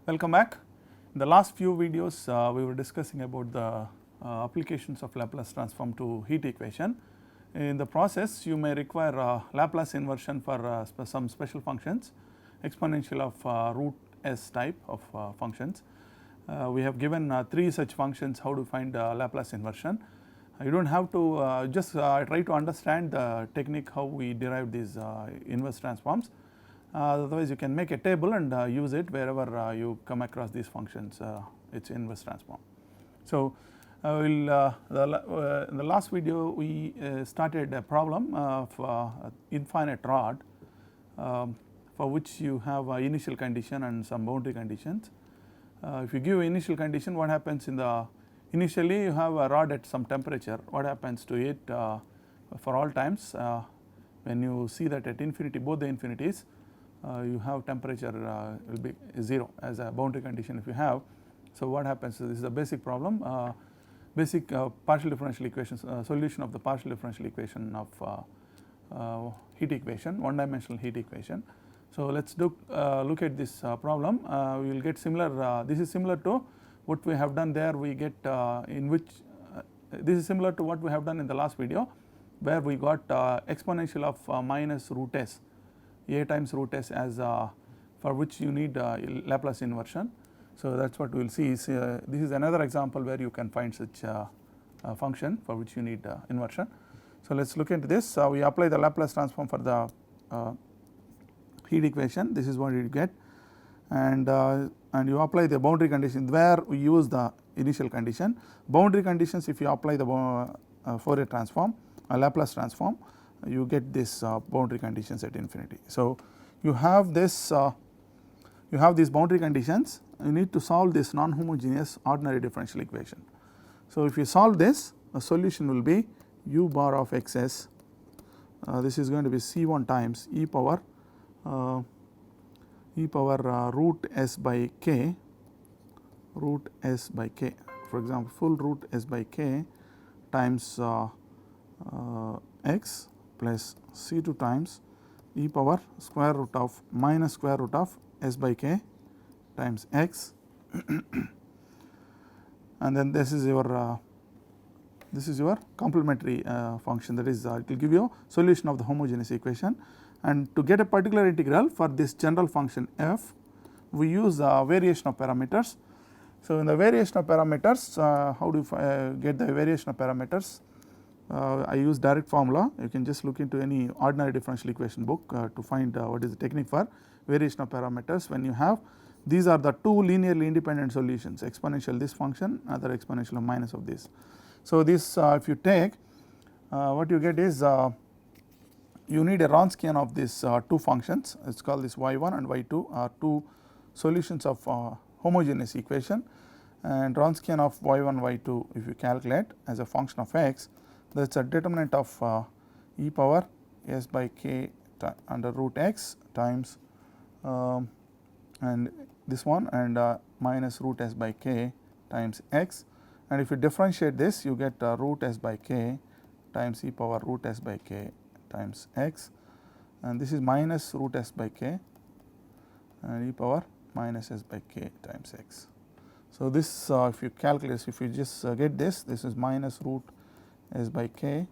Welcome back. In the last few videos we were discussing about the applications of Laplace transform to heat equation. In the process you may require Laplace inversion for some special functions, exponential of root s type of functions. We have given 3 such functions how to find Laplace inversion. You do not have to just try to understand the technique how we derive these inverse transforms. Otherwise you can make a table and use it wherever you come across these functions, its inverse transform. So in the last video we started a problem of infinite rod for which you have initial condition and some boundary conditions. If you give initial condition, what happens in the initially you have a rod at some temperature, what happens to it for all times when you see that at infinity, both the infinities, you have temperature will be 0 as a boundary condition if you have. So what happens, this is a basic problem, basic partial differential equations, solution of the partial differential equation of heat equation, one dimensional heat equation. So let us look at this problem. We will get similar, this is similar to what we have done there, we get in which this is similar to what we have done in the last video, where we got exponential of minus root s, a times root s as for which you need Laplace inversion. So that is what we will see is this is another example where you can find such function for which you need inversion. So let us look into this. We apply the Laplace transform for the heat equation, this is what you get, and you apply the boundary condition where we use the initial condition. Boundary conditions, if you apply the Fourier transform, Laplace transform, you get this boundary conditions at infinity. So you have this, you have these boundary conditions, you need to solve this non-homogeneous ordinary differential equation. So if you solve this, the solution will be u bar of xs, this is going to be c1 times e power root s by k, root s by k, for example full root s by k times x plus c2 times e power square root of minus square root of s by k times x and then this is your complementary function, that is it will give you solution of the homogeneous equation. And to get a particular integral for this general function f, we use variation of parameters. So in the variation of parameters, how do you get the variation of parameters? I use direct formula. You can just look into any ordinary differential equation book to find what is the technique for variation of parameters. When you have these are the 2 linearly independent solutions, exponential this function, other exponential of minus of this. So this if you take what you get is you need a Wronskian of these 2 functions, it is called this y1 and y2 are 2 solutions of homogeneous equation, and Wronskian of y1 y2 if you calculate as a function of x, that is a determinant of e power s by k under root x times and this one and minus root s by k times x, and if you differentiate this you get root s by k times e power root s by k times x, and this is minus root s by k and e power minus s by k times x. So this if you calculate, if you just get this, this is minus root s by k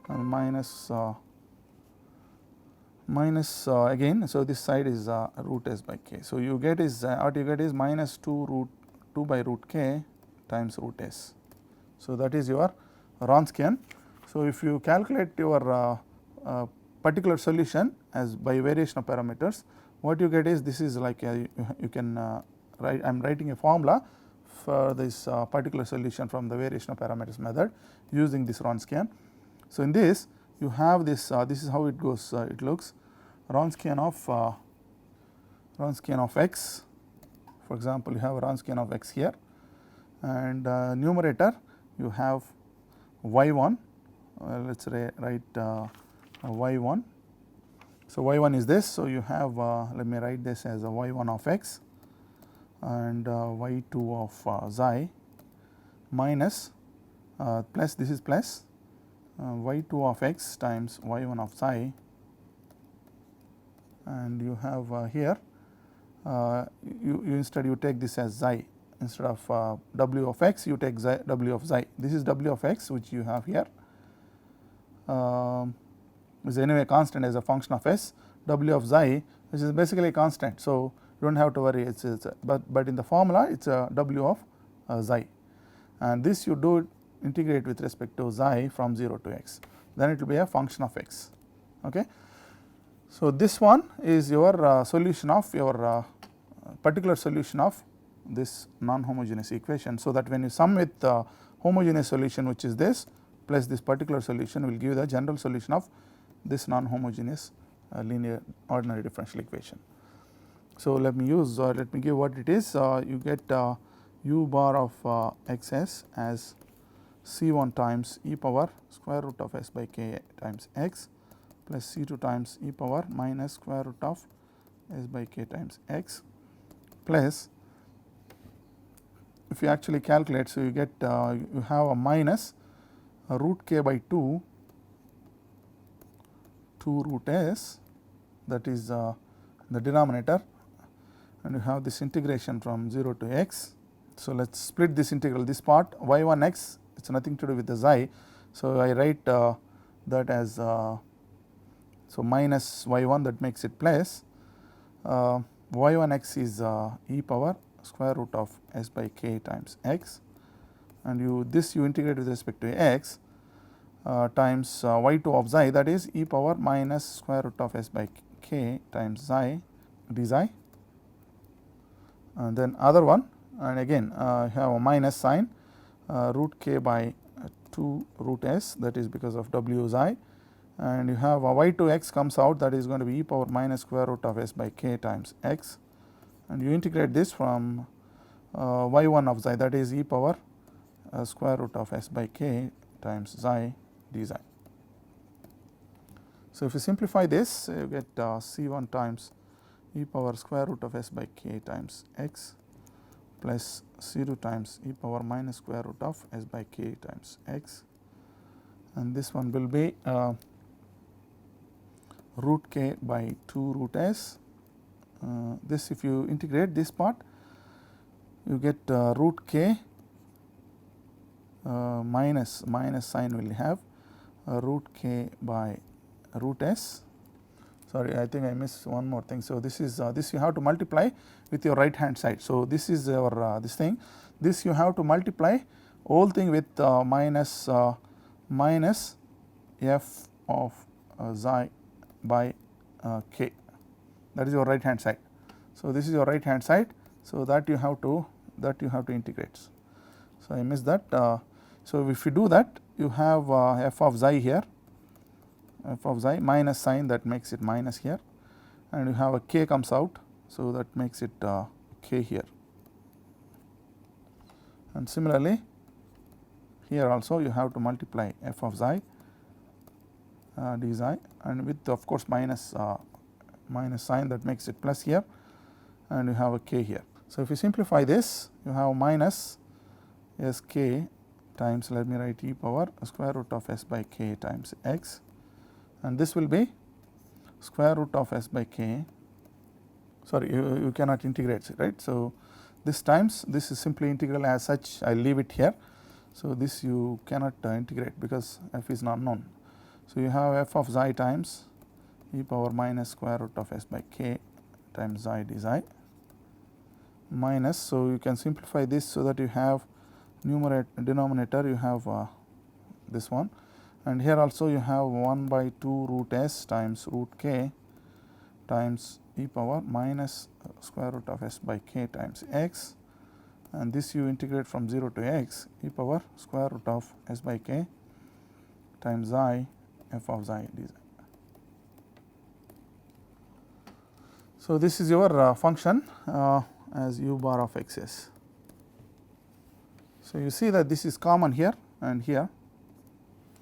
and minus again, so this side is root s by k. So you get is what you get is minus 2 by root k times root s. So that is your Wronskian. So if you calculate your particular solution as by variation of parameters, what you get is this is like you can write, I am writing a formula for this particular solution from the variation of parameters method using this Wronskian. So in this you have this, this is how it goes, it looks Wronskian of x, for example you have Wronskian of x here, and numerator you have y1, let us write y1. So y1 is this, so you have let me write this as a y1 of x and y2 of xi minus plus, this is plus y2 of x times y1 of xi, and you have here you instead you take this as xi. Instead of w of x, you take xi, w of xi. This is w of x which you have here, is anyway constant as a function of s. W of xi, which is basically a constant, so you do not have to worry. It's but in the formula it's a w of xi, and this you do integrate with respect to xi from 0 to x. Then it will be a function of x. Okay. So this one is your solution of your particular solution of this non-homogeneous equation. So that when you sum with the homogeneous solution, which is this, plus this particular solution, will give you the general solution of this non-homogeneous linear ordinary differential equation. So let me use let me give what it is. You get u bar of xs as c1 times e power square root of s by k times x plus c2 times e power minus square root of s by k times x plus, if you actually calculate, so you get you have a minus root k by 2 root s, that is the denominator, and you have this integration from 0 to x. So let us split this integral, this part y1 x, it is nothing to do with the xi. So I write that as so minus y1, that makes it plus y1 x is e power square root of s by k times x, and you integrate with respect to x times y2 of xi, that is e power minus square root of s by k times xi d xi, and then other one, and again you have a minus sign root k by 2 root s, that is because of w xi, and you have a y2 x comes out, that is going to be e power minus square root of s by k times x, and you integrate this from y1 of xi, that is e power square root of s by k times xi d xi. So if you simplify this, you get c1 times e power square root of s by k times x plus c2 times e power minus square root of s by k times x, and this one will be root k by 2 root s. This, if you integrate this part, you get root k minus sign will have root k by root s. Sorry, I think I missed one more thing. So this is this you have to multiply with your right hand side. So this is your this thing. This you have to multiply whole thing with minus f of xi by k. That is your right hand side. So this is your right hand side. So that you have to integrate. So I missed that. So if you do that, you have f of xi here, f of xi minus sign, that makes it minus here, and you have a k comes out, so that makes it k here, and similarly here also you have to multiply f of xi d xi, and with of course minus sign, that makes it plus here, and you have a k here. So if you simplify this, you have minus sk times, let me write e power square root of s by k times x, and this will be square root of s by k. Sorry, you cannot integrate, right. So this times, this is simply integral as such, I leave it here. So this you cannot integrate because f is not known. So you have f of xi times e power minus square root of s by k times xi d xi minus, so you can simplify this so that you have denominator, you have this one, and here also you have 1 by 2 root s times root k times e power minus square root of s by k times x, and this you integrate from 0 to x, e power square root of s by k times xi f of xi d xi. So this is your function as u bar of xs. So you see that this is common here and here.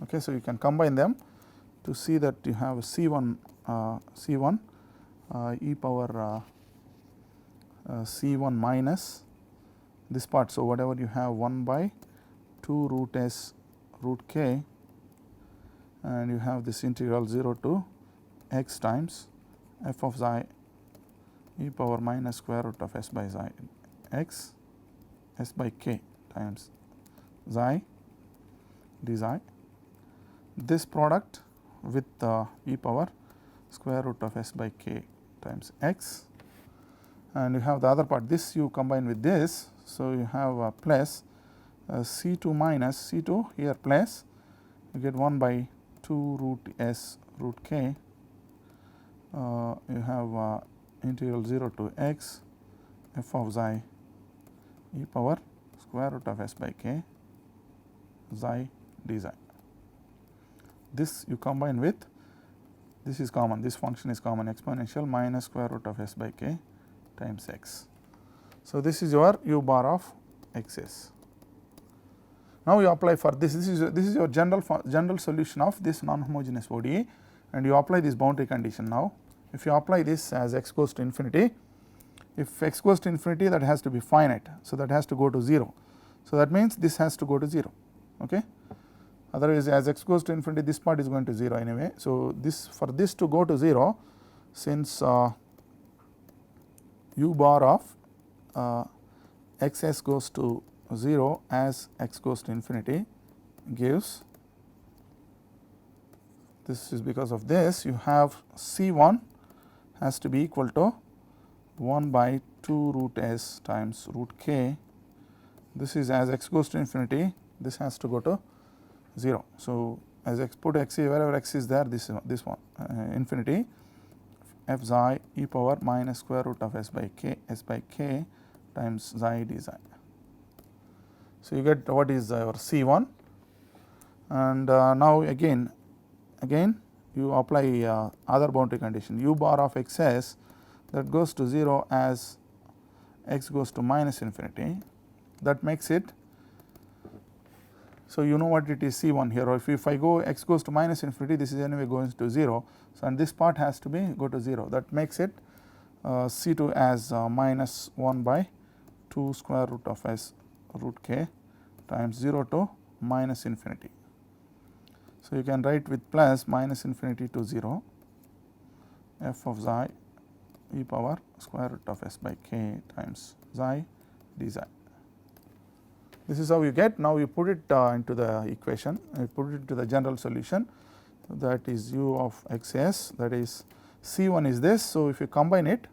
Okay, so you can combine them to see that you have c1 e power c1 minus this part. So whatever you have 1 by 2 root s root k, and you have this integral 0 to x times f of xi e power minus square root of s by xi x s by k times xi d xi. This product with e power square root of s by k times x, and you have the other part, this you combine with this. So, you have plus C2 minus C2 here plus, you get 1 by 2 root s root k, you have integral 0 to x f of xi e power square root of s by k xi d xi. This you combine with, this is common, this function is common, exponential minus square root of s by k times x. So, this is your u bar of x s. Now, you apply for this is your general solution of this non-homogeneous ODE, and you apply this boundary condition. Now, if you apply this as x goes to infinity, if x goes to infinity, that has to be finite. So, that has to go to 0. So, that means this has to go to 0. Okay. Otherwise, as x goes to infinity, this part is going to 0 anyway. So, this for this to go to 0, since u bar of x s goes to 0 as x goes to infinity gives, this is because of this, you have C1 has to be equal to 1 by 2 root s times root k. This is as x goes to infinity, this has to go to 0. So, as x put x wherever x is there, this one infinity f xi e power minus square root of s by k times xi d xi. So, you get what is your C1, and now again you apply other boundary condition, u bar of x s that goes to 0 as x goes to minus infinity, that makes it. So, you know what it is C1 here, or if I go x goes to minus infinity, this is anyway going to 0. So, and this part has to be go to 0, that makes it C2 as minus 1 by 2 square root of s root k times 0 to minus infinity. So, you can write with plus minus infinity to 0 f of xi e power square root of s by k times xi d xi. This is how you get. Now, you put it into the equation, you put it into the general solution, that is u of x s, that is C1 is this. So, if you combine it,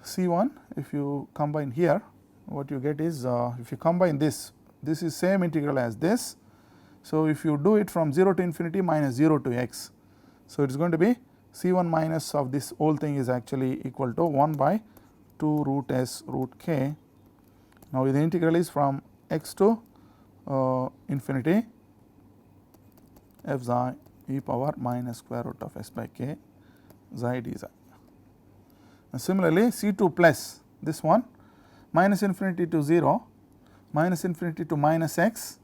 C1 if you combine here, what you get is if you combine this is same integral as this. So, if you do it from 0 to infinity minus 0 to x, so it is going to be C1 minus of this whole thing is actually equal to 1 by 2 root s root k. Now, the integral is from x to infinity f xi e power minus square root of s by k xi d xi. And similarly, C2 plus this one minus infinity to 0, minus infinity to minus x,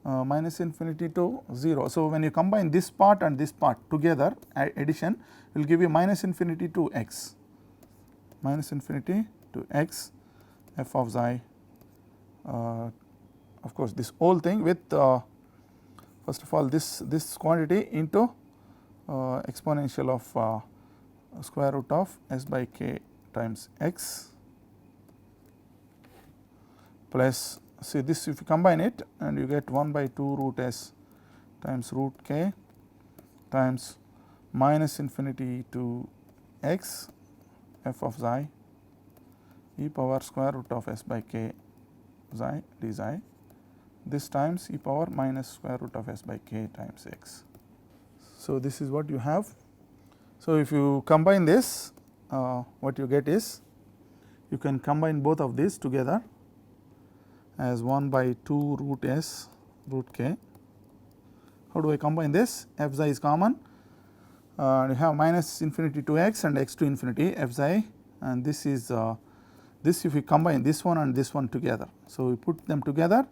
minus infinity to 0. So, when you combine this part and this part together, addition will give you minus infinity to x, f of xi, of course, this whole thing with first of all this quantity into exponential of square root of s by k times x plus, see this if you combine it and you get 1 by 2 root s times root k times minus infinity to x f of xi e power square root of s by k xi d xi, this times e power minus square root of s by k times x. So, this is what you have. So, if you combine this, what you get is, you can combine both of these together as 1 by 2 root s root k. How do I combine this? F xi is common, you have minus infinity to x and x to infinity f xi, and this is this if you combine this one and this one together. So, you put them together,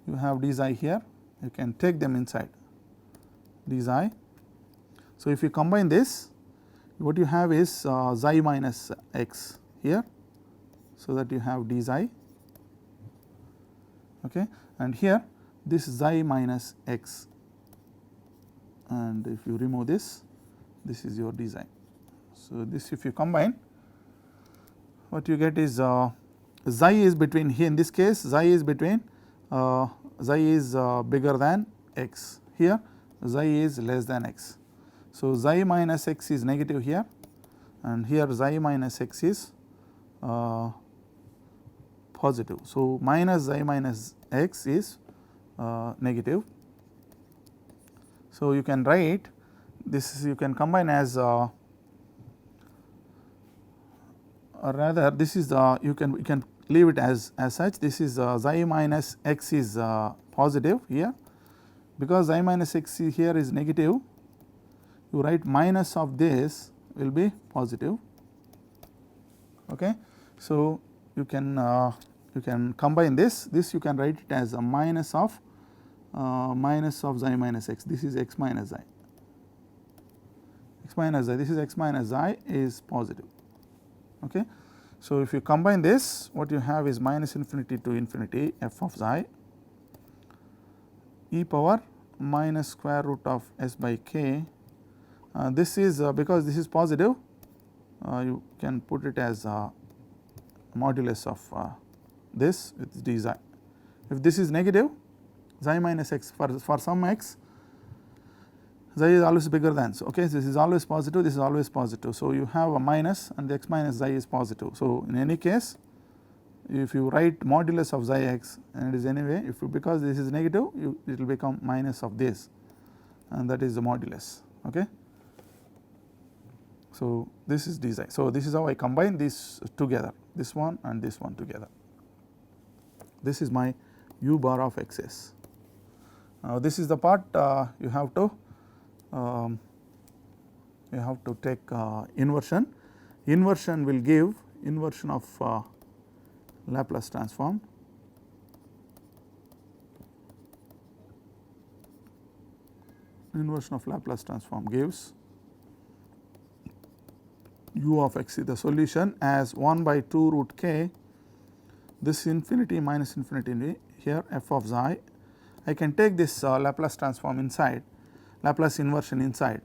you have d xi here, you can take them inside d xi. So, if you combine this, what you have is xi minus x here. So, that you have d xi, okay, and here this xi minus x, and if you remove this, this is your d xi. So, this if you combine, what you get is xi is between, here in this case xi is between xi is bigger than x, here xi is less than x. So, xi minus x is negative here, and here xi minus x is positive. So, minus xi minus x is negative. So, you can write this, you can combine as or rather this is you can leave it as such. This is xi minus x is positive here, because xi minus x here is negative, you write minus of this will be positive. Okay. So, you can combine this you can write it as a minus of xi minus x, this is x minus xi, this is x minus xi is positive. Okay. So, if you combine this, what you have is minus infinity to infinity f of xi e power minus square root of s by k. This is because this is positive, you can put it as modulus of this with d xi. If this is negative, xi minus x, for some x xi is always bigger than. So, okay, this is always positive, this is always positive. So, you have a minus and the x minus xi is positive. So, in any case, if you write modulus of xi x, and it is anyway, if you, because this is negative, it will become minus of this, and that is the modulus. Okay. So, this is d xi. So, this is how I combine these together, this one and this one together. This is my u bar of x s. Now, this is the part you have to take inversion. Inversion will give inversion of Laplace transform. Inversion of Laplace transform gives u of x, the solution as 1 by 2 root k, this infinity minus infinity here f of xi. I can take this Laplace transform inside, Laplace inversion inside.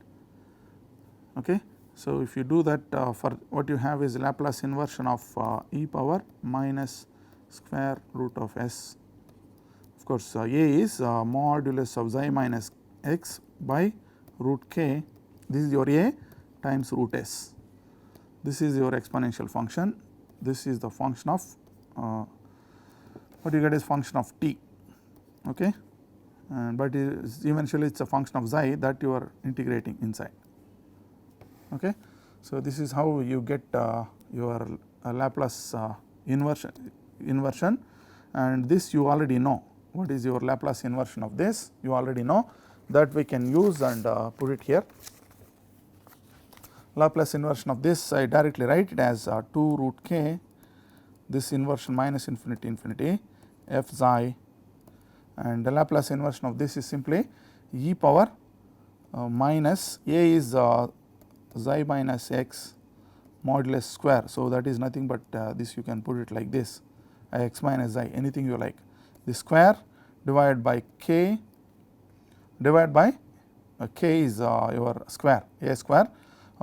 Okay. So, if you do that, for what you have is Laplace inversion of e power minus square root of s. Of course, a is modulus of xi minus x by root k, this is your a times root s. This is your exponential function, this is the function of what you get is function of t. Okay. But eventually it is a function of xi that you are integrating inside. Okay. So, this is how you get your Laplace inversion, and this you already know what is your Laplace inversion of this, you already know that we can use and put it here. Laplace inversion of this I directly write it as 2 root k, this inversion minus infinity infinity f xi, and the Laplace inversion of this is simply e power minus a is xi minus x modulus square. So, that is nothing but this you can put it like this, x minus xi, anything you like, the square divided by k divided by k is your square, a square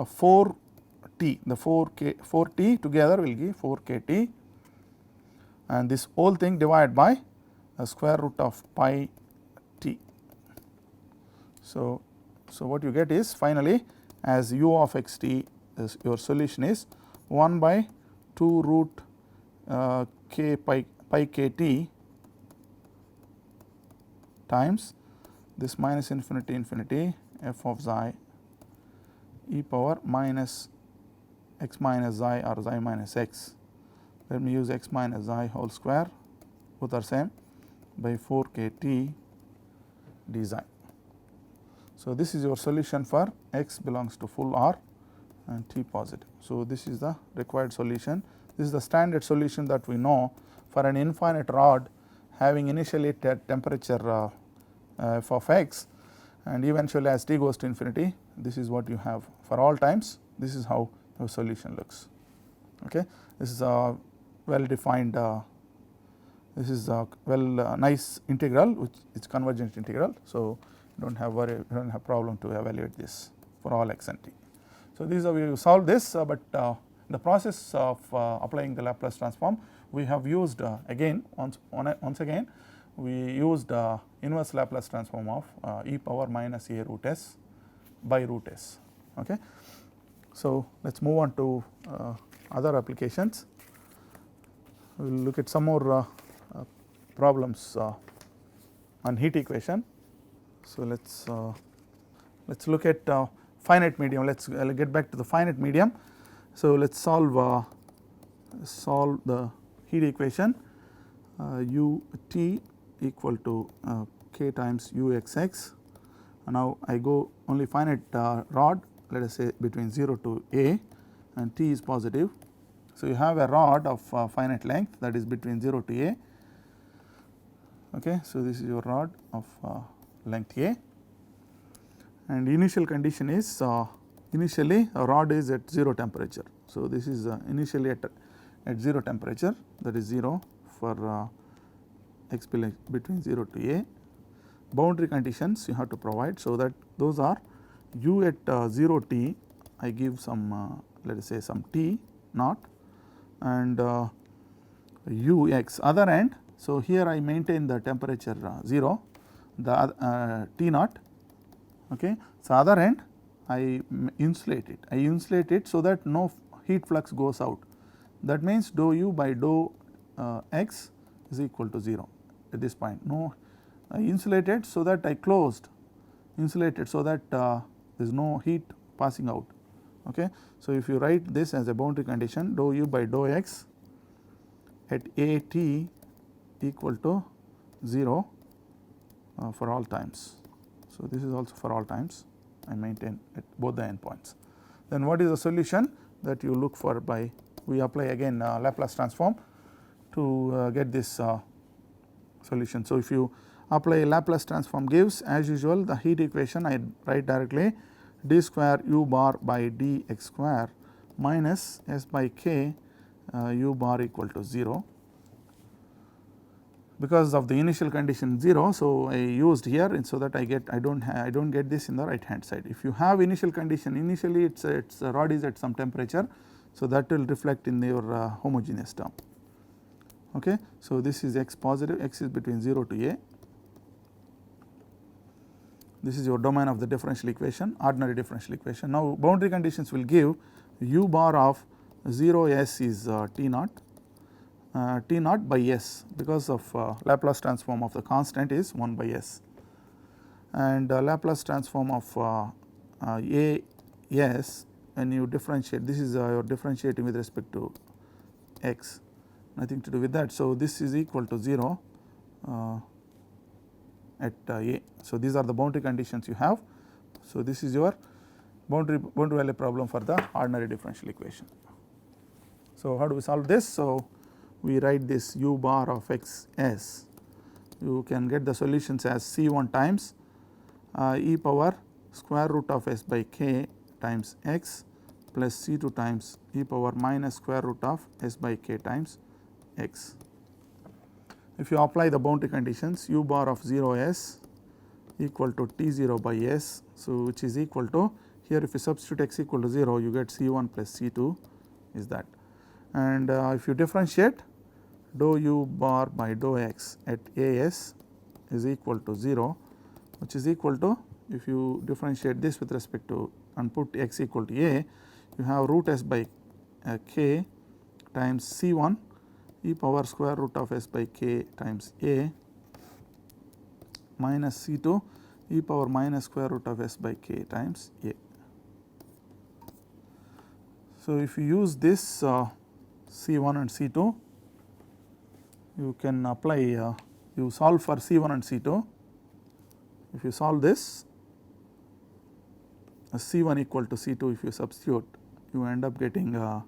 4 t, the 4 t together will give 4 k t, and this whole thing divided by a square root of pi t. So, what you get is finally as u of x t is your solution is 1 by 2 root k pi k t times this minus infinity infinity f of xi e power minus x minus xi or xi minus x. Let me use x minus xi whole square, both are same, by 4 k t d xi. So, this is your solution for x belongs to full R and t positive. So, this is the required solution. This is the standard solution that we know for an infinite rod having initially temperature f of x, and eventually as t goes to infinity, this is what you have for all times. This is how your solution looks. Okay. This is a well defined, this is a nice integral which is convergent integral. So, you do not have problem to evaluate this for all x and t. So, this is how you solve this, but in the process of applying the Laplace transform, we have used again once again we used inverse Laplace transform of e power minus a root s by root s. Okay. So, let us move on to other applications. We will look at some more problems on heat equation. So, let us look at finite medium. Let us get back to the finite medium. So, let us solve the heat equation u t equal to k times u x x. Now, I go only finite rod, let us say between 0 to a and t is positive. So, you have a rod of finite length, that is between 0 to a. Okay. So, this is your rod of length a, and initial condition is initially a rod is at 0 temperature. So, this is initially at 0 temperature, that is 0 for x between 0 to a. Boundary conditions you have to provide. So, that those are u at 0 t, I give some let us say some t naught, and u x other end. So, here I maintain the temperature 0, the t naught. Okay. So, other end I insulate it so that no heat flux goes out. That means dou u by dou x is equal to 0 at this point. No, I insulated so that I closed, insulated so that there is no heat passing out. Okay. So, if you write this as a boundary condition, dou u by dou x at a t equal to 0 for all times. So, this is also for all times, I maintain at both the endpoints. Then what is the solution that you look for by, we apply again Laplace transform to get this solution. So, if you apply Laplace transform gives as usual the heat equation, I write directly d square u bar by d x square minus s by k u bar equal to 0. Because of the initial condition 0, so I used here, and so that I don't get this in the right hand side. If you have initial condition, initially its rod is at some temperature, so that will reflect in your homogeneous term. Okay. So, this is x positive, x is between 0 to a. This is your domain of the differential equation, ordinary differential equation. Now, boundary conditions will give u bar of 0 s is t naught. T naught by s, because of Laplace transform of the constant is 1 by s, and Laplace transform of a s, when you differentiate, this is your differentiating with respect to x, nothing to do with that. So, this is equal to 0 at a. So, these are the boundary conditions you have. So, this is your boundary value problem for the ordinary differential equation. So, how do we solve this? So, we write this u bar of x s, you can get the solutions as C1 times e power square root of s by k times x plus C2 times e power minus square root of s by k times x. If you apply the boundary conditions, u bar of 0 s equal to T0 by s, so which is equal to, here if you substitute x equal to 0, you get C1 plus C2 is that, and if you differentiate, dou u bar by dou x at as is equal to 0, which is equal to, if you differentiate this with respect to and put x equal to a, you have root s by k times C1 e power square root of s by k times a minus C2 e power minus square root of s by k times a. So, if you use this C1 and C2, you can apply, you solve for C1 and C2. If you solve this, C1 equal to C2, if you substitute, you end up getting,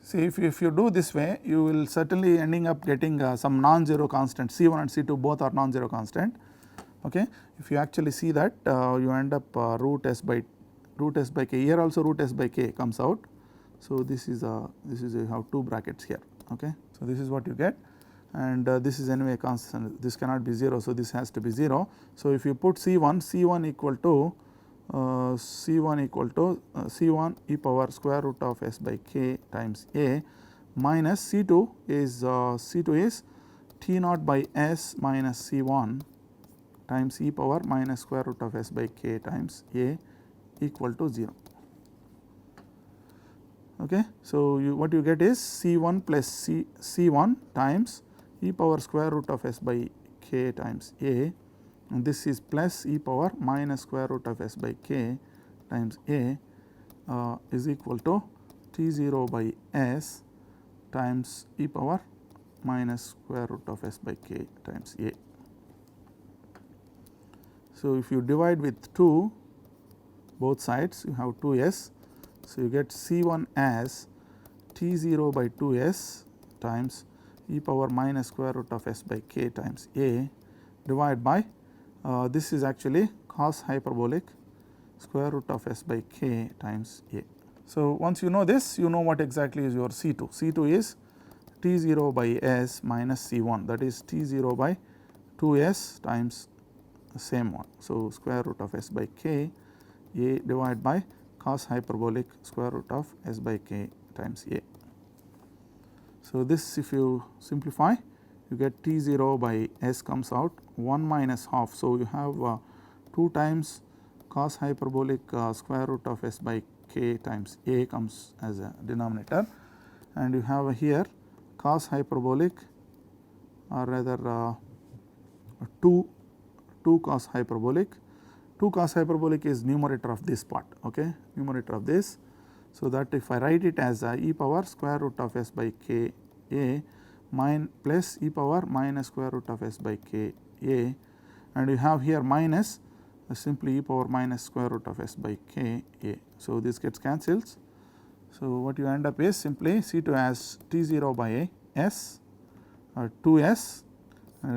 see if you do this way, you will certainly ending up getting some non-zero constant, C1 and C2 both are non-zero constant. Okay. If you actually see that, you end up root s by k, here also root s by k comes out. So, this is you have two brackets here. Okay. So, this is what you get, and this is anyway constant, this cannot be 0. So, this has to be 0. So, if you put C1 equal to C1 equal to C1 e power square root of s by k times a minus C2 is T naught by s minus C1 times e power minus square root of s by k times a equal to 0. Okay. So, what you get is C1 plus C1 times e power square root of s by k times a, and this is plus e power minus square root of s by k times a is equal to T0 by s times e power minus square root of s by k times a. So, if you divide with 2 both sides, you have 2s. So, you get C1 as T0 by 2s times e power minus square root of s by k times a divided by this is actually cos hyperbolic square root of s by k times a. So, once you know this, you know what exactly is your C2. C2 is T0 by s minus C1, that is T0 by 2s times the same one. So, square root of s by k a divided by cos hyperbolic square root of s by k times a. So, this if you simplify, you get T0 by s comes out 1 minus half. So, you have 2 times cos hyperbolic square root of s by k times a comes as a denominator, and you have here cos hyperbolic or rather 2 cos hyperbolic. 2 cos hyperbolic is numerator of this part, okay, numerator of this. So, that if I write it as e power square root of s by k a plus e power minus square root of s by k a, and you have here minus simply e power minus square root of s by k a. So, this gets cancels. So, what you end up is simply C2 as T0 by s 2s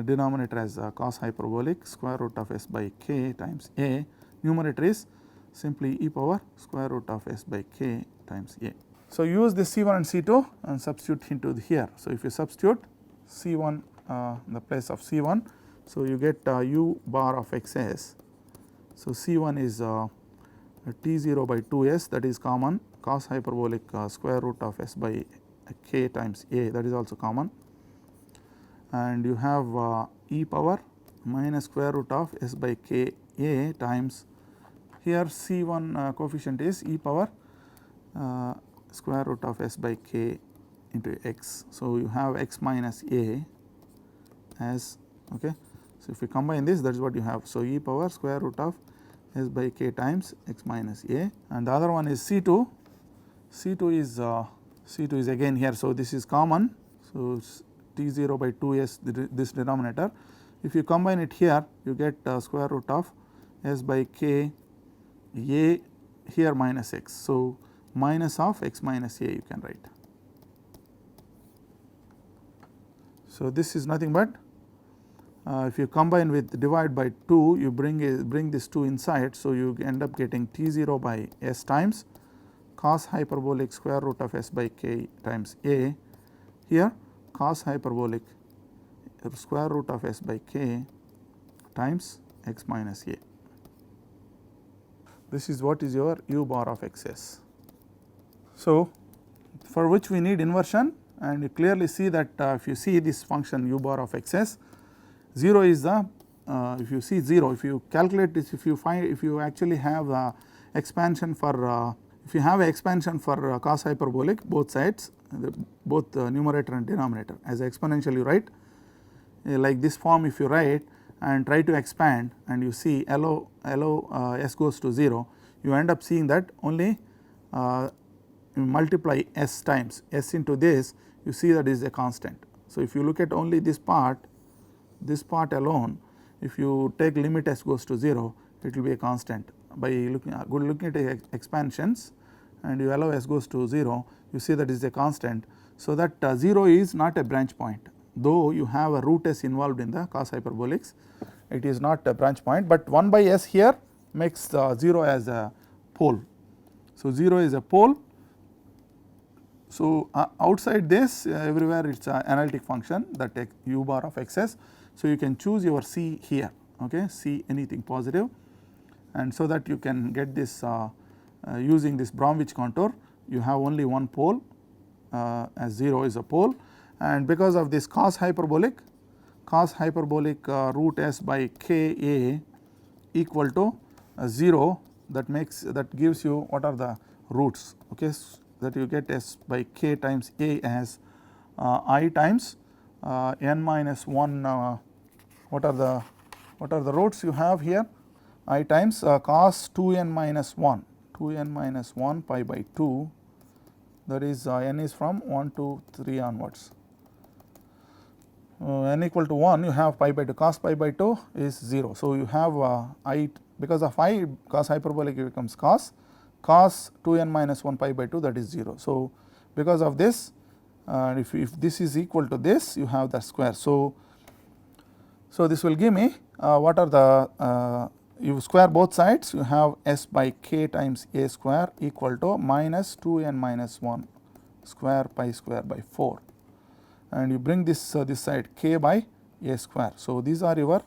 denominator as cos hyperbolic square root of s by k times a, numerator is simply e power square root of s by k times a. So, use this C1 and C2 and substitute into here. So, if you substitute C1 in the place of C1, so you get u bar of xs. So, C1 is T0 by 2s, that is common, cos hyperbolic square root of s by k times a, that is also common, and you have e power minus square root of s by k a times here C1 coefficient is e power square root of s by k into x. So, you have x minus a as okay. So, if you combine this, that is what you have. So, e power square root of s by k times x minus a, and the other one is C2. C2 is again here. So, this is common. So, T0 by 2s this denominator. If you combine it here, you get square root of s by k a here minus x. So, minus of x minus a you can write. So, this is nothing but if you combine with divide by 2, you bring this 2 inside. So, you end up getting T0 by s times cos hyperbolic square root of s by k times a, here cos hyperbolic square root of s by k times x minus a. This is what is your u bar of xs. So, for which we need inversion, and you clearly see that if you see this function u bar of xs, 0 is the if you see 0, if you calculate this, if you actually have expansion for if you have expansion for cos hyperbolic both sides, both numerator and denominator, as exponential you write like this form, if you write and try to expand and you see LO s goes to 0, you end up seeing that only you multiply s times s into this, you see that is a constant. So, if you look at only this part alone, if you take limit s goes to 0, it will be a constant. By looking at expansions and you allow s goes to 0, you see that is a constant. So, that 0 is not a branch point, though you have a root s involved in the cos hyperbolics, it is not a branch point, but 1 by s here makes 0 as a pole. So, 0 is a pole. So, outside this everywhere it is an analytic function, that u bar of xs. So, you can choose your c here, okay, c anything positive, and so that you can get this using this Bromwich contour, you have only one pole as 0 is a pole, and because of this cos hyperbolic root s by k a equal to 0, that gives you what are the roots, okay, so that you get s by k times a as I times n minus 1, what are the roots you have here, I times cos 2n minus 1 pi by 2, that is n is from 1 to 3 onwards. N equal to 1, you have pi by 2, cos pi by 2 is 0. So, you have I, because of I, cos hyperbolic becomes cos 2n minus 1 pi by 2, that is 0. So, because of this, if this is equal to this, you have the square. So, this will give me what are the you square both sides, you have s by k times a square equal to minus 2n minus 1 square pi square by 4, and you bring this side k by a square. So, these are your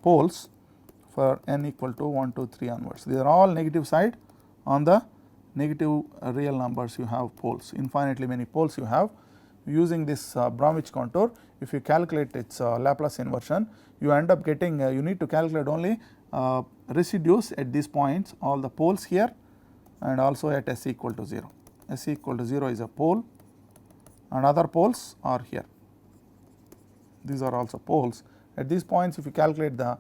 poles for n equal to 1 to 3 onwards. These are all negative side. On the negative real numbers you have poles, infinitely many poles you have. Using this Bromwich contour, if you calculate its Laplace inversion, you end up getting you need to calculate only residues at these points, all the poles here, and also at s equal to 0. S equal to 0 is a pole, and other poles are here. These are also poles. At these points, if you calculate the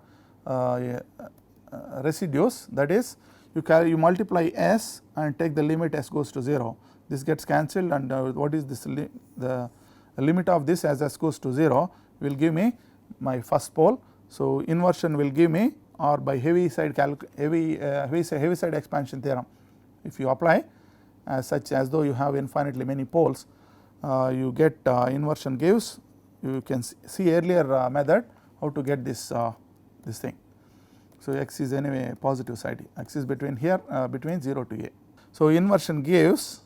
residues, that is you multiply s and take the limit s goes to 0. This gets cancelled, and what is this the limit of this as s goes to 0 will give me my first pole. So, inversion will give me, or by heavy side expansion theorem, if you apply as such as though you have infinitely many poles, you get inversion gives, you can see earlier method how to get this thing. So, x is anyway positive side, x is between here between 0 to a. So, inversion gives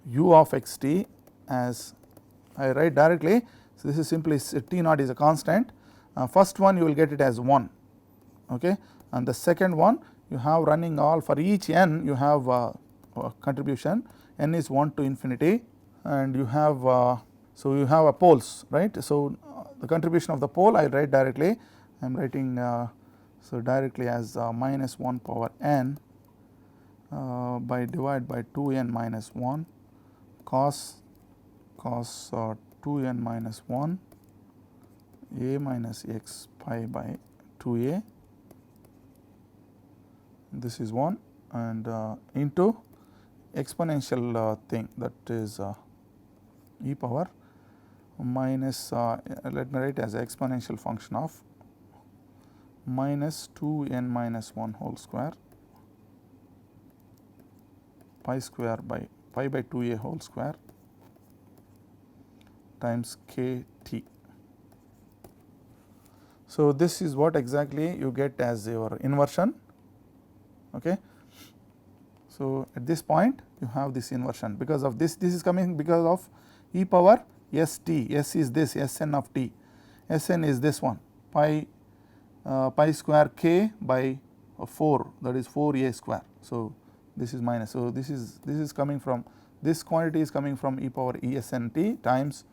u of x t as I write directly. So, this is simply t naught is a constant. First one you will get it as 1, okay, and the second one you have running all for each n you have contribution, n is 1 to infinity, and you have so you have a poles, right. So, the contribution of the pole I write directly, I am writing so directly as minus 1 power n by divide by 2n minus 1 cos 2n minus 1 a minus x pi by 2a, this is 1, and into exponential thing, that is e power minus let me write as exponential function of minus 2n minus 1 whole square pi square by pi by 2a whole square times k t. So, this is what exactly you get as your inversion, okay. So, at this point you have this inversion, because of this is coming because of e power s t, s is this Sn of t, Sn is this one pi square k by 4, that is 4a square. So, this is minus. So, this is coming from, this quantity is coming from e power e s n t times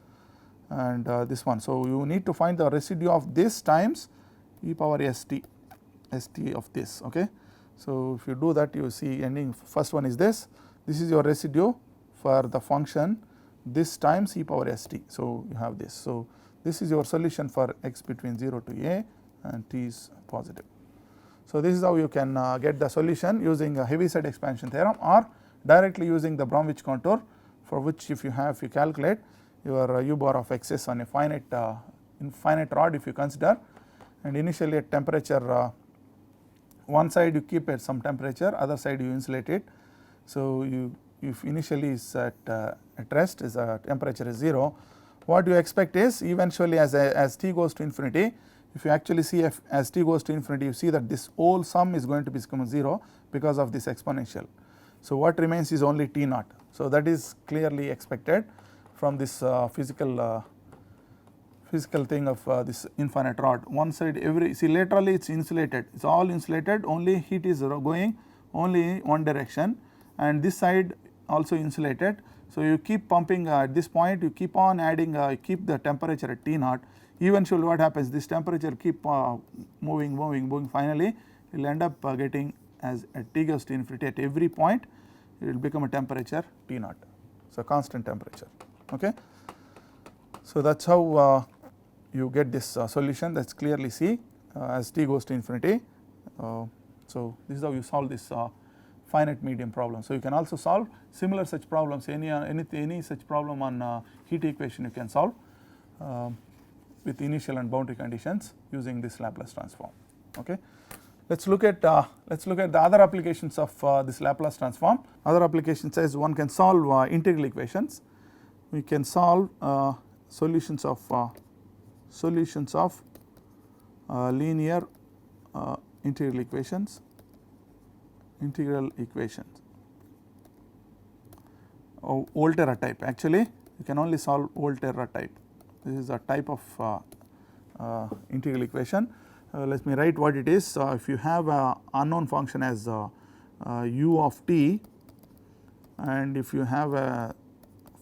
and this one. So, you need to find the residue of this times e power st of this, okay. So, if you do that, you see ending first one is this is your residue for the function this times e power st. So, you have this. So, this is your solution for x between 0 to a and t is positive. So, this is how you can get the solution using a Heaviside expansion theorem or directly using the Bromwich contour, for which if you calculate your u bar of xs on a finite rod if you consider, and initially at temperature one side you keep at some temperature, other side you insulate it. So, if initially is at rest is temperature is 0, what you expect is eventually as t goes to infinity, if you actually see as t goes to infinity, you see that this whole sum is going to become 0 because of this exponential. So, what remains is only t naught. So, that is clearly expected from this physical physical thing of this infinite rod. One side see laterally it is insulated, it is all insulated, only heat is going only one direction, and this side also insulated. So, you keep pumping at this point, you keep on adding keep the temperature at T naught. Eventually what happens, this temperature keep moving, finally you will end up getting as at T goes to infinity at every point it will become a temperature T naught. So, constant temperature. Okay. So, that is how you get this solution, that is clearly see as T goes to infinity. So, this is how you solve this finite medium problem. So, you can also solve similar such problems, any such problem on heat equation you can solve with initial and boundary conditions using this Laplace transform. Okay. Let us look at the other applications of this Laplace transform. Other applications is one can solve integral equations. We can solve solutions of linear integral equations. Volterra type, actually you can only solve Volterra type. This is a type of integral equation. Let me write what it is. If you have a unknown function as u of t, and if you have a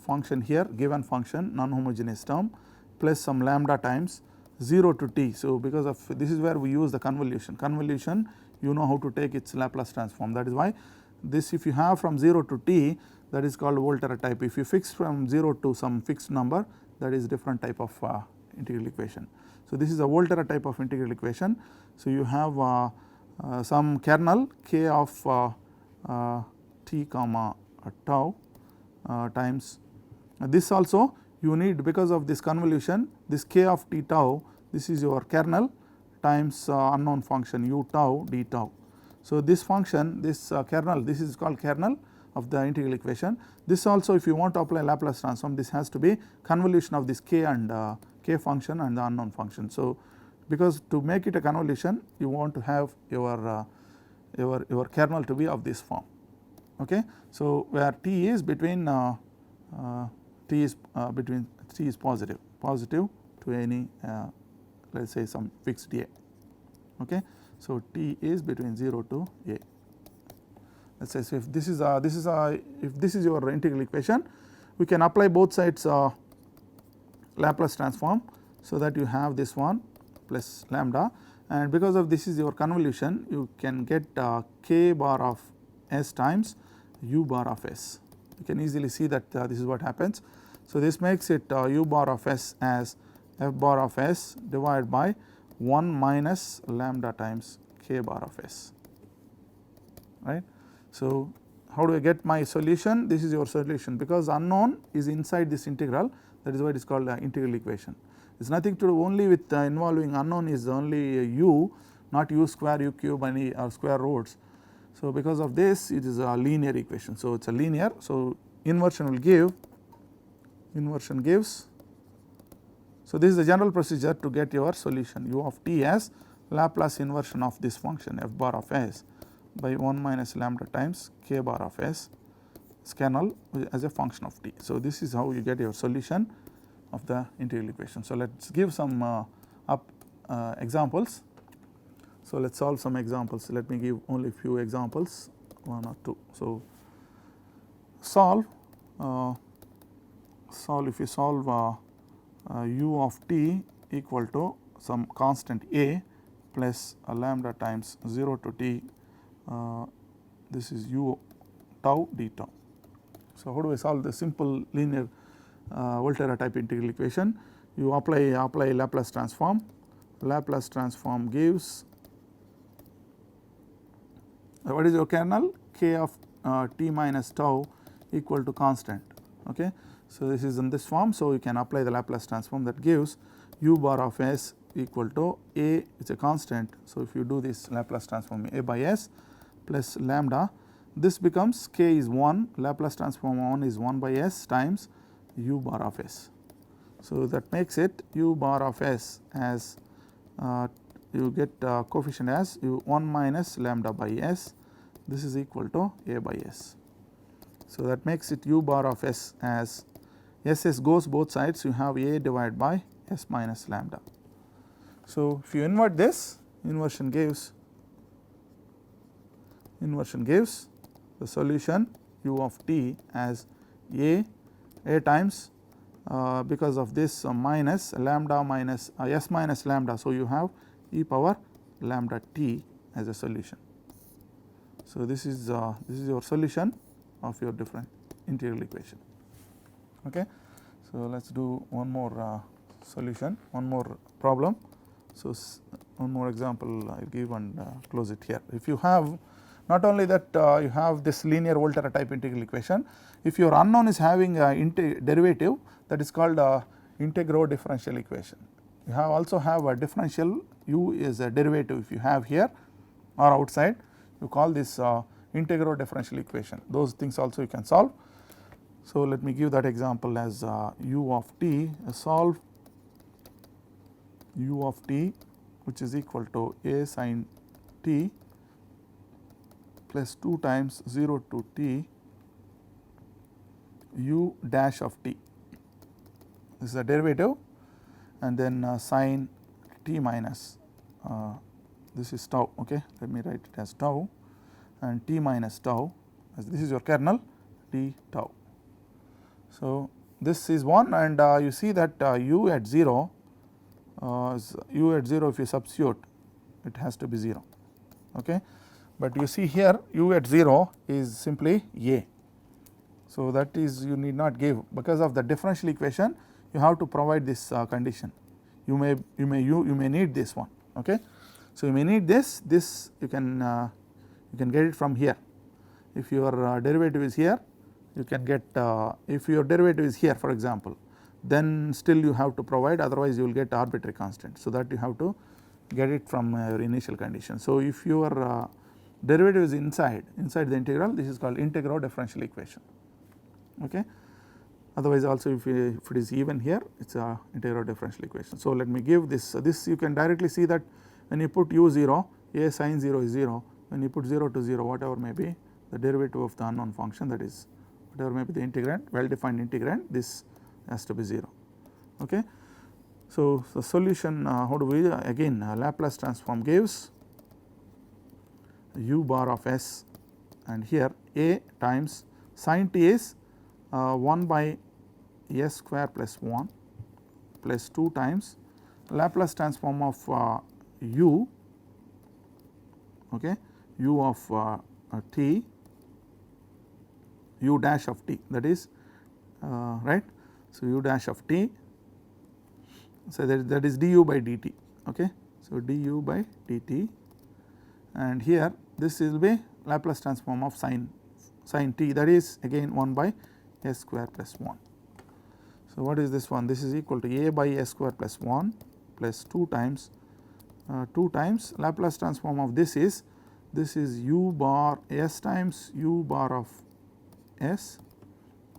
function here, given function non-homogeneous term plus some lambda times 0 to t. So, because of this is where we use the convolution you know how to take its Laplace transform, that is why this if you have from 0 to t, that is called Volterra type. If you fix from 0 to some fixed number, that is different type of integral equation. So, this is a Volterra type of integral equation. So, you have some kernel k of t comma tau times this also you need, because of this convolution, this k of t tau, this is your kernel times unknown function u tau d tau. So, this function, this kernel, this is called kernel of the integral equation. This also if you want to apply Laplace transform, this has to be convolution of this k and k function and the unknown function. So, because to make it a convolution you want to have your kernel to be of this form. Okay. So, where t is between t is positive to any let us say some fixed a. Okay. So, t is between 0 to a. Let us say so if this is your integral equation, we can apply both sides Laplace transform, so that you have this one plus lambda, and because of this is your convolution you can get k bar of s times u bar of s. You can easily see that this is what happens. So, this makes it u bar of s as f bar of s divided by 1 minus lambda times k bar of s, right. So, how do I get my solution? This is your solution, because unknown is inside this integral, that is why it is called integral equation. It is nothing to do only with involving unknown is only u, not u square, u cube any or square roots. So, because of this it is a linear equation. So, it is a linear. So, inversion gives. So, this is the general procedure to get your solution u of t as Laplace inversion of this function f bar of s by 1 minus lambda times k bar of s kernel as a function of t. So, this is how you get your solution of the integral equation. So, let us give some examples. So, let us solve some examples. Let me give only a few examples, 1 or 2. So, if you solve u of t equal to some constant a plus a lambda times 0 to t, this is u tau d tau. So, how do I solve the simple linear Volterra type integral equation? You apply Laplace transform. Laplace transform gives what is your kernel? K of t minus tau equal to constant. Okay. So, this is in this form. So, you can apply the Laplace transform that gives u bar of s equal to a is a constant. So, if you do this Laplace transform a by s plus lambda, this becomes k is 1, Laplace transform 1 is 1 by s times u bar of s. So, that makes it u bar of s as you get coefficient as 1 minus lambda by s, this is equal to a by s. So, that makes it u bar of s as s goes both sides, you have a divided by s minus lambda. So, if you invert this, inversion gives the solution u of t as a times because of this minus lambda minus s minus lambda. So, you have e power lambda t as a solution. So, this is your solution of your different integral equation. Okay. So, let us do one more solution, one more problem. So, one more example I will give and close it here. If you have not only that you have this linear Volterra type integral equation, if your unknown is having a derivative, that is called integro differential equation. You also have a differential, u is a derivative if you have here or outside, you call this integro differential equation. Those things also you can solve. So, let me give that example as u of t, solve u of t which is equal to a sin t plus 2 times 0 to t u dash of t. This is a derivative, and then sin t minus this is tau. Okay. Let me write it as tau, and t minus tau, as this is your kernel d tau. So, this is 1, and you see that u at 0 if you substitute, it has to be 0. Okay. But you see here u at 0 is simply a. So, that is you need not give, because of the differential equation you have to provide this condition. You may need this one. Okay. So, you may need this you can get it from here. If your derivative is here, you can get if your derivative is here, for example, then still you have to provide, otherwise you will get arbitrary constant. So, that you have to get it from your initial condition. So, if your derivative is inside the integral, this is called integro differential equation. Okay. Otherwise also if it is even here, it is a integral differential equation. So, let me give this, this you can directly see that when you put u 0, a sin 0 is 0, when you put 0 to 0, whatever may be the derivative of the unknown function, that is whatever may be the integrand, well defined integrand, this has to be 0. Okay. So, the solution how do we again Laplace transform gives u bar of s, and here a times sin t is 1 by s square plus 1 plus 2 times Laplace transform of u, okay, u of t, u dash of t, that is right. So, u dash of t, so that is du by dt. Okay. So, du by dt, and here this will be Laplace transform of sin t, that is again 1 by s square plus 1. So, what is this one? This is equal to a by s square plus 1 plus 2 times Laplace transform of this is u bar s times u bar of s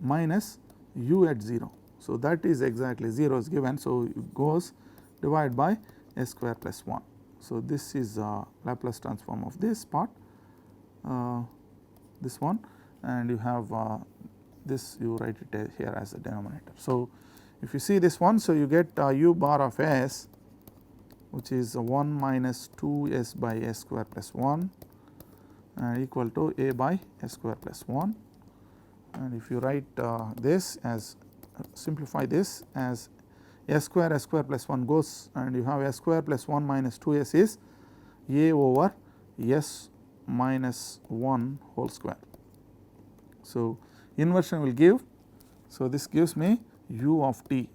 minus u at 0. So, that is exactly 0 is given. So, it goes divided by s square plus 1. So, this is Laplace transform of this part, this one, and you have this, you write it here as a denominator. So, if you see this one, so you get u bar of s, which is 1 minus 2 s by s square plus 1 equal to a by s square plus 1, and if you write this as simplify this as s square plus 1 goes, and you have s square plus 1 minus 2 s is a over s minus 1 whole square. So, inversion will give, so this gives me u of t,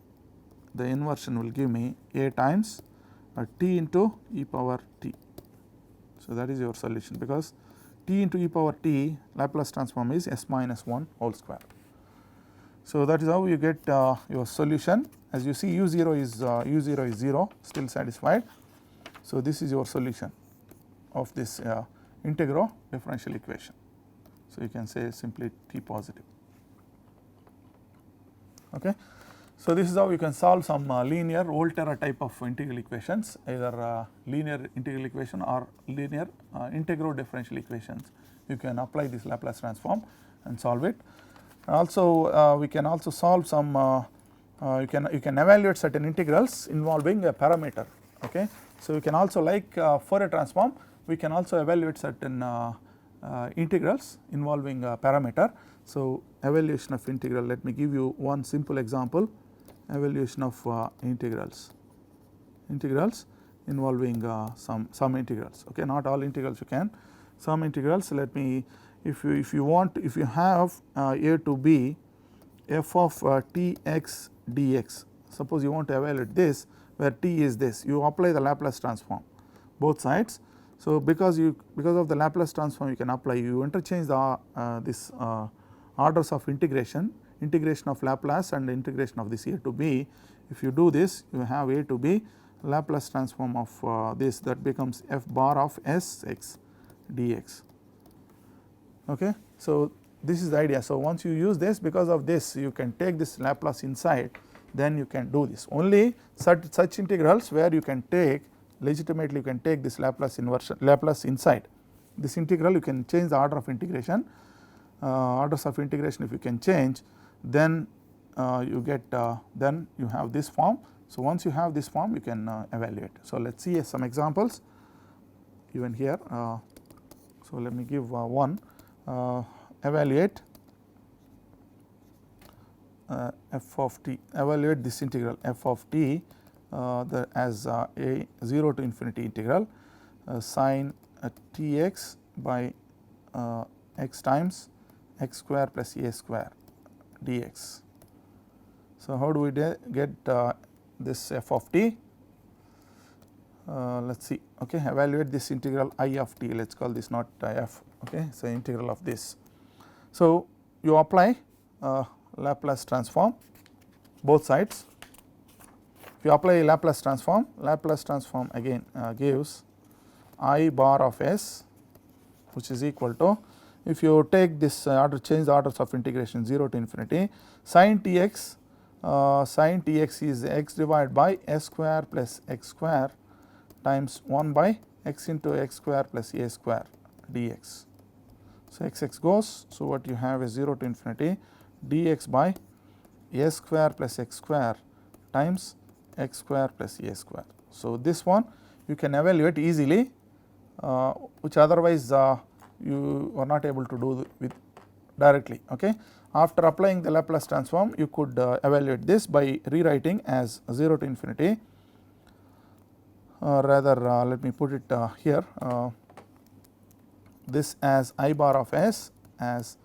the inversion will give me a times t into e power t. So, that is your solution, because t into e power t Laplace transform is s minus 1 whole square. So, that is how you get your solution. As you see, u0 is 0, still satisfied. So, this is your solution of this integral differential equation. So, you can say simply t positive. Okay. So, this is how you can solve some linear Volterra type of integral equations, either linear integral equation or linear integral differential equations. You can apply this Laplace transform and solve it. Also we can also solve some you can evaluate certain integrals involving a parameter. Okay. So, you can also like Fourier transform, we can also evaluate certain integrals involving a parameter. So, evaluation of integral, let me give you one simple example, evaluation of integrals involving some integrals. Okay. Not all integrals you can, some integrals. Let me, if you have a to b f of t x dx, suppose you want to evaluate this where t is this, you apply the Laplace transform both sides. So, because of the Laplace transform you can apply, you interchange the this orders of integration of Laplace and integration of this a to b. If you do this, you have a to b Laplace transform of this, that becomes f bar of s x dx. Okay. So, this is the idea. So, once you use this, because of this you can take this Laplace inside, then you can do this. Only such integrals where you can take legitimately, you can take this Laplace inversion, Laplace inside this integral, you can change the order of integration, orders of integration if you can change, then you get then you have this form. So, once you have this form you can evaluate. So, let us see some examples even here. So, let me give one, evaluate f of t, evaluate this integral f of t as a 0 to infinity integral sin t x by x times x square plus a square dx. So, how do we get this f of t? Let us see. Okay, evaluate this integral I of t, let us call this not f. Okay, so integral of this. So, you apply Laplace transform both sides. If you apply Laplace transform again gives I bar of s, which is equal to, if you take this order, change the orders of integration 0 to infinity, sin t x is x divided by s square plus x square times 1 by x into x square plus a square dx. So, x goes. So, what you have is 0 to infinity dx by a square plus x square times x square plus a square. So, this one you can evaluate easily, which otherwise you are not able to do with directly. Okay. After applying the Laplace transform, you could evaluate this by rewriting as 0 to infinity, rather let me put it here, this as I bar of s as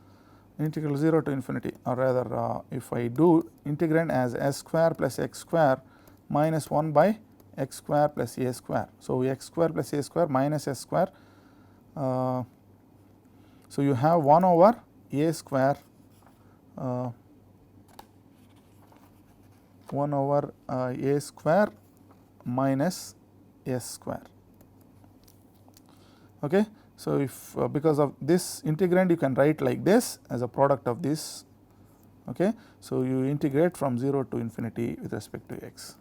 integral 0 to infinity, or rather if I do integrand as s square plus x square minus 1 by x square plus a square. So, x square plus a square minus s square. So, you have 1 over a square 1 over a square minus s square. Okay. So, if because of this integrand you can write like this as a product of this. Okay. So, you integrate from 0 to infinity with respect to x.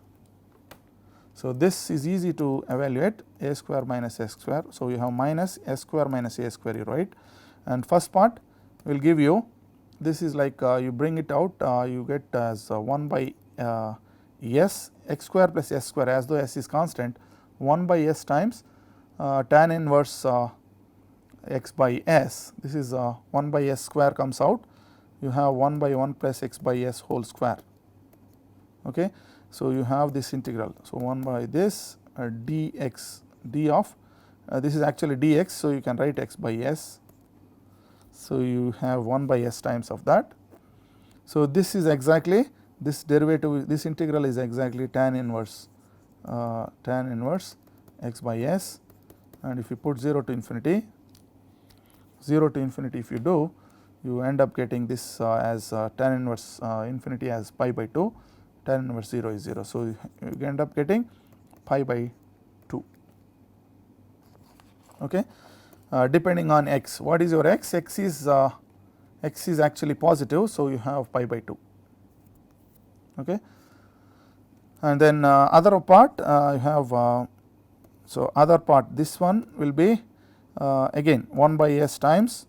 So, this is easy to evaluate, a square minus s square. So, you have minus s square minus a square, you write, and first part will give you, this is like you bring it out, you get as 1 by s x square plus s square, as though s is constant, 1 by s times tan inverse x by s. This is 1 by s square comes out, you have 1 by 1 plus x by s whole square. Okay. So, you have this integral. So, 1 by this dx d of this is actually dx. So, you can write x by s. So, you have 1 by s times of that. So, this is exactly, this derivative, this integral is exactly tan inverse x by s, and if you put 0 to infinity if you do, you end up getting this as tan inverse infinity as pi by 2, tan inverse 0 is 0. So, you end up getting pi by 2. Okay. Depending on x, what is your x? X is actually positive. So, you have pi by 2. Okay. And then other part you have, so other part, this one will be again 1 by s times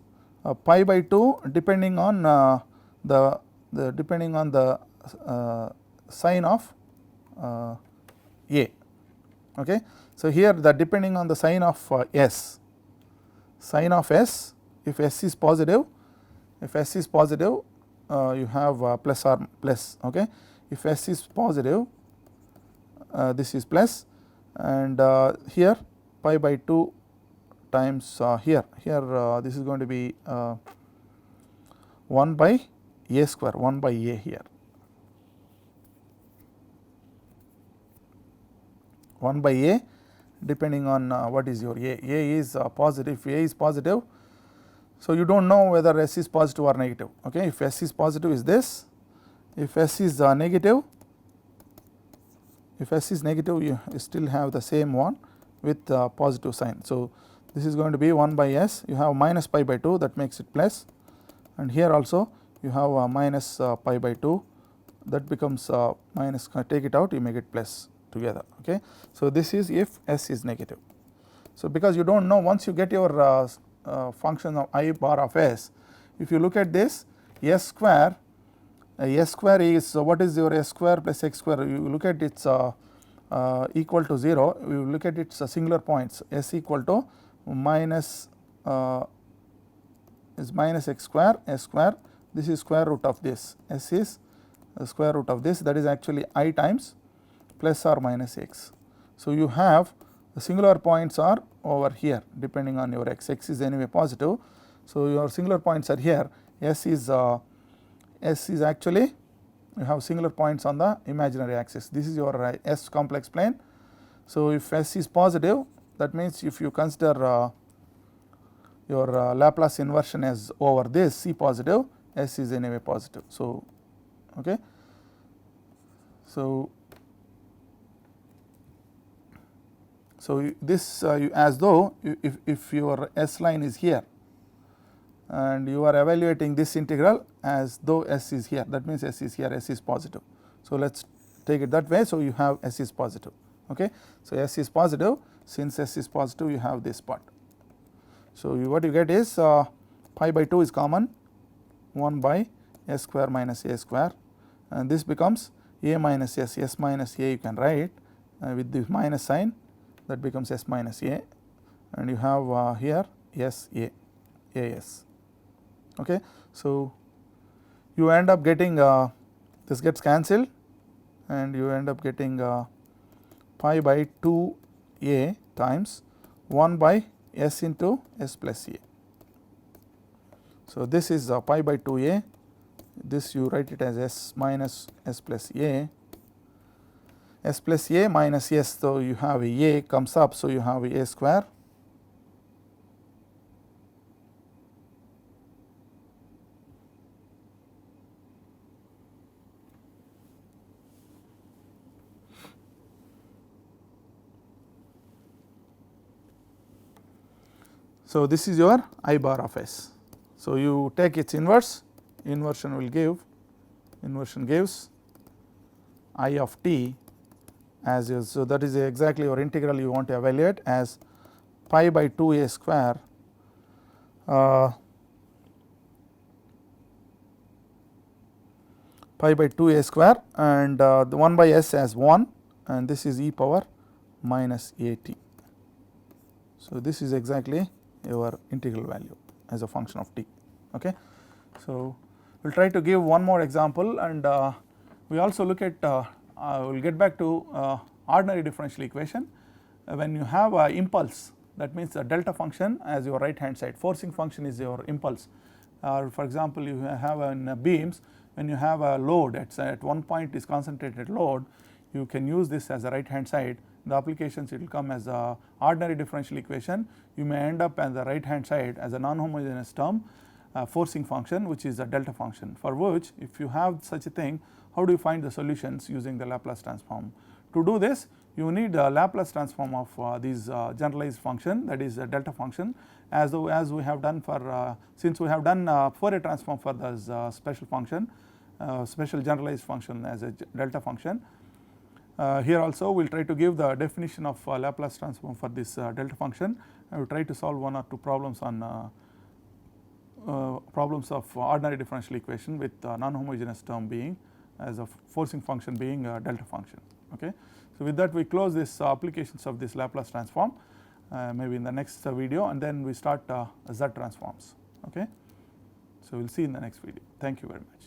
pi by 2 depending on the sine of A. Okay. So, here the depending on the sign of S, sign of S, if S is positive, you have plus or plus. Okay. If S is positive, this is plus, and here pi by 2 times here this is going to be 1 by A square, 1 by A here, 1 by A depending on what is your A. A is positive. If A is positive, so you do not know whether S is positive or negative. Okay. If S is positive is this, if S is negative, you still have the same one with positive sign. So, this is going to be 1 by S, you have minus pi by 2, that makes it plus, and here also you have minus pi by 2, that becomes minus, take it out, you make it plus together. Okay. So, this is if S is negative. So, because you do not know, once you get your function of I bar of S, if you look at this S square, S square is what is your S square plus X square, you look at its equal to 0, you look at its singular points, S equal to minus is minus x square, S square, this is square root of this, S is the square root of this, that is actually I times plus or minus x. So, you have the singular points are over here depending on your x, x is anyway positive. So, your singular points are here, S is actually, you have singular points on the imaginary axis, this is your S complex plane. So, if S is positive, that means if you consider your Laplace inversion as over this C positive, S is anyway positive. So, okay. So, this as though if your S line is here and you are evaluating this integral as though S is here, that means S is here, S is positive. So, let us take it that way. So, you have S is positive. Okay. So, S is positive, since S is positive you have this part. So, what you get is pi by 2 is common, 1 by S square minus A square, and this becomes A minus S, S minus A you can write with the minus sign, that becomes S minus A, and you have here S A, AS. Okay. So, you end up getting this gets cancelled and you end up getting pi by 2 A times 1 by S into S plus A. So, this is pi by 2 A, this you write it as S minus S plus A, S plus A minus S, so you have A comes up, so you have A square So, this is your I bar of S. So, you take its inverse, inversion will give, inversion gives I of t as is. So, that is exactly your integral you want to evaluate as pi by 2 A square pi by 2 A square, and the 1 by S as 1, and this is e power minus A t. So, this is exactly your integral value as a function of t. Okay. So, we will try to give one more example, and we also look at we will get back to ordinary differential equation. When you have a impulse, that means a delta function as your right hand side, forcing function is your impulse. For example, you have in beams, when you have a load at one point is concentrated load, you can use this as a right hand side. In the applications it will come as a ordinary differential equation. You may end up on the right hand side as a non-homogeneous term, forcing function, which is a delta function, for which if you have such a thing, how do you find the solutions using the Laplace transform? To do this, you need a Laplace transform of these generalized function, that is a delta function, as we have done for since we have done Fourier transform for this special function, special generalized function as a delta function. Here also we will try to give the definition of Laplace transform for this delta function. I will try to solve one or two problems on problems of ordinary differential equation with non-homogeneous term being as a forcing function being a delta function. Okay. So, with that we close this applications of this Laplace transform maybe in the next video, and then we start Z transforms. Okay. So, we will see in the next video. Thank you very much.